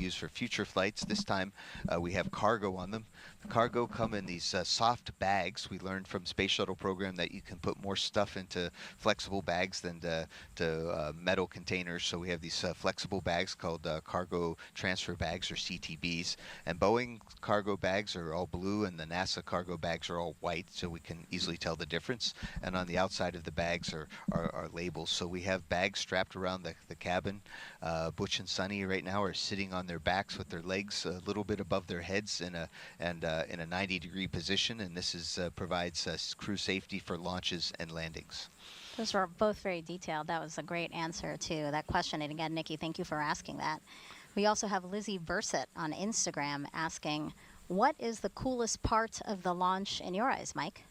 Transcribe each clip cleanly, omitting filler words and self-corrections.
use for future flights. This time we have cargo on them. The cargo come in these soft bags. We learned from Space Shuttle program that you can put more stuff into flexible bags than to metal containers. So we have these flexible bags called cargo transfer bags, or CTBs. And Boeing cargo bags are all blue, and the NASA cargo bags are all white, so we can easily tell the difference. And on the outside of the bags are labels. So we have bags strapped around the cabin. Butch and Sunny right now are sitting on their backs with their legs a little bit above their heads in a 90-degree position, and this provides crew safety for launches and landings. Those were both very detailed. That was a great answer to that question. And again, Nikki, thank you for asking that. We also have Lizzie Bursett on Instagram asking, what is the coolest part of the launch in your eyes, Mike?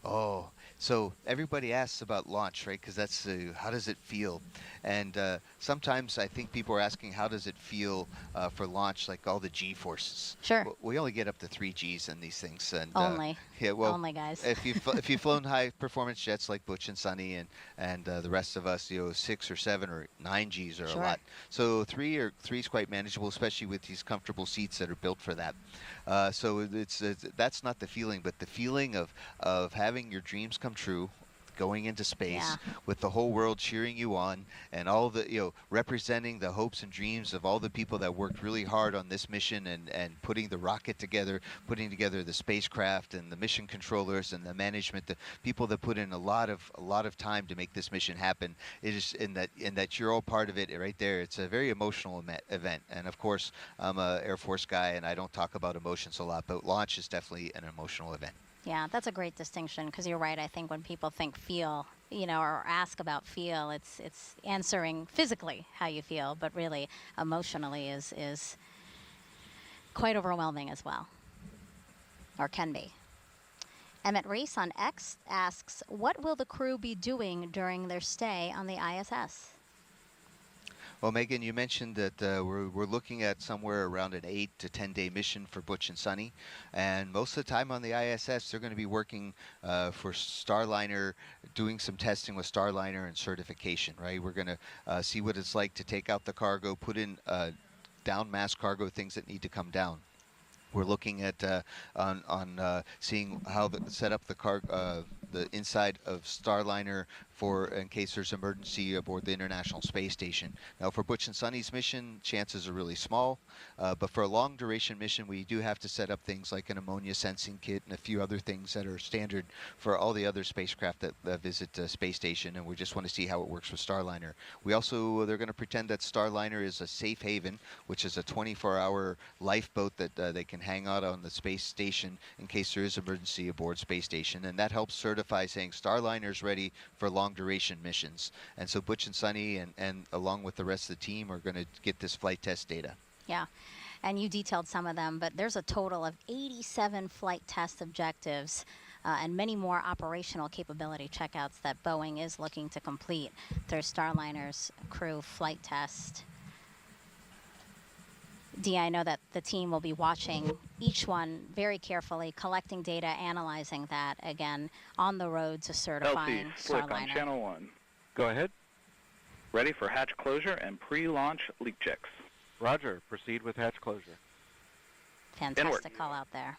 Oh, so everybody asks about launch, right? Because that's how does it feel? And sometimes I think people are asking, how does it feel for launch, like all the G forces? Sure. We only get up to 3 Gs in these things. And, only. Yeah, well, only, guys. if you've flown high performance jets like Butch and Sunny and the rest of us, 6 or 7 or 9 Gs are Sure. a lot. So 3 is quite manageable, especially with these comfortable seats that are built for that. So that's not the feeling, but the feeling of having your dreams come true, going into space with the whole world cheering you on, and all the representing the hopes and dreams of all the people that worked really hard on this mission and putting the rocket together, putting together the spacecraft and the mission controllers and the management, the people that put in a lot of time to make this mission happen. It is in that you're all part of it right there. It's a very emotional event, and of course I'm a Air Force guy and I don't talk about emotions a lot, but launch is definitely an emotional event. Yeah, that's a great distinction, because you're right. I think when people think feel, or ask about feel, it's answering physically how you feel, but really emotionally is quite overwhelming as well, or can be. Emmett Reese on X asks, what will the crew be doing during their stay on the ISS? Well, Megan, you mentioned that we're looking at somewhere around an 8 to 10-day mission for Butch and Sunny, and most of the time on the ISS, they're going to be working for Starliner, doing some testing with Starliner and certification. Right, we're going to see what it's like to take out the cargo, put in down mass cargo, things that need to come down. We're looking at seeing how set up the inside of Starliner for in case there's emergency aboard the International Space Station. Now, for Butch and Sunny's mission, chances are really small, but for a long duration mission, we do have to set up things like an ammonia sensing kit and a few other things that are standard for all the other spacecraft that visit the space station, and we just want to see how it works with Starliner. They're going to pretend that Starliner is a safe haven, which is a 24-hour lifeboat that they can hang out on the space station in case there is emergency aboard space station, and that helps certify saying Starliner's ready for long duration missions. And so Butch and Sunny and along with the rest of the team are going to get this flight test data. Yeah, and you detailed some of them, but there's a total of 87 flight test objectives and many more operational capability checkouts that Boeing is looking to complete through Starliner's crew flight test. Dee, I know that the team will be watching each one very carefully, collecting data, analyzing that, again, on the road to certifying LT, slick on Starliner. channel 1. Go ahead. Ready for hatch closure and pre-launch leak checks. Roger. Proceed with hatch closure. Fantastic call out there.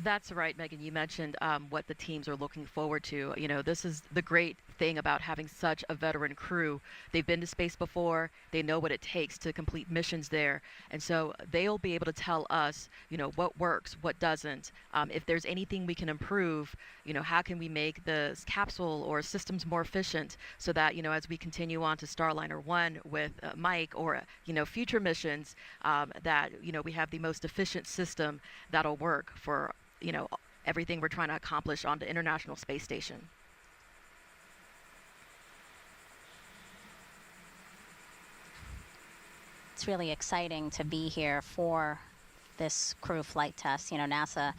That's right, Megan. You mentioned what the teams are looking forward to. This is the great thing about having such a veteran crew. They've been to space before. They know what it takes to complete missions there. And so they'll be able to tell us, what works, what doesn't. If there's anything we can improve, how can we make the capsule or systems more efficient so that, as we continue on to Starliner 1 with Mike or, future missions, that, we have the most efficient system that'll work for everything we're trying to accomplish on the International Space Station. It's really exciting to be here for this crew flight test. NASA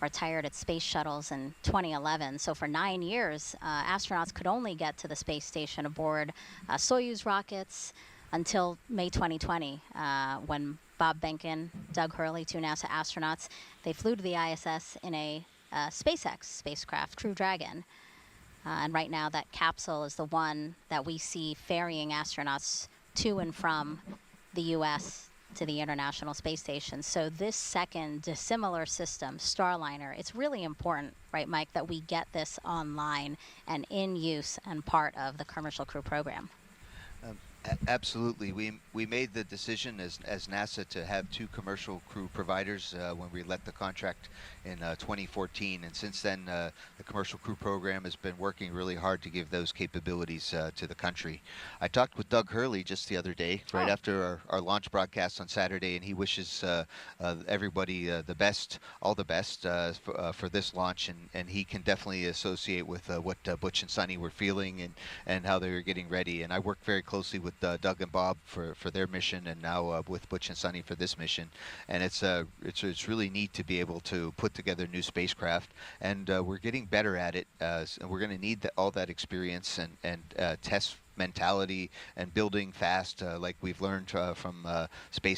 retired its space shuttles in 2011. So for 9 years, astronauts could only get to the space station aboard Soyuz rockets until May 2020, when Bob Behnken, Doug Hurley, 2 NASA astronauts, they flew to the ISS in a SpaceX spacecraft, Crew Dragon. And right now that capsule is the one that we see ferrying astronauts to and from the U.S. to the International Space Station. So this second dissimilar system, Starliner, it's really important, right, Mike, that we get this online and in use and part of the commercial crew program. Absolutely. We made the decision as NASA to have two commercial crew providers when we let the contract in 2014, and since then the commercial crew program has been working really hard to give those capabilities to the country. I talked with Doug Hurley just the other day, right after our launch broadcast on Saturday, and he wishes everybody the best, all the best for this launch, and he can definitely associate with what Butch and Sunny were feeling and how they were getting ready. And I worked very closely with Doug and Bob for their mission, and now with Butch and Sunny for this mission. And it's really neat to be able to put together new spacecraft, and we're getting better at it. And we're going to need all that experience and test mentality and building fast, like we've learned from space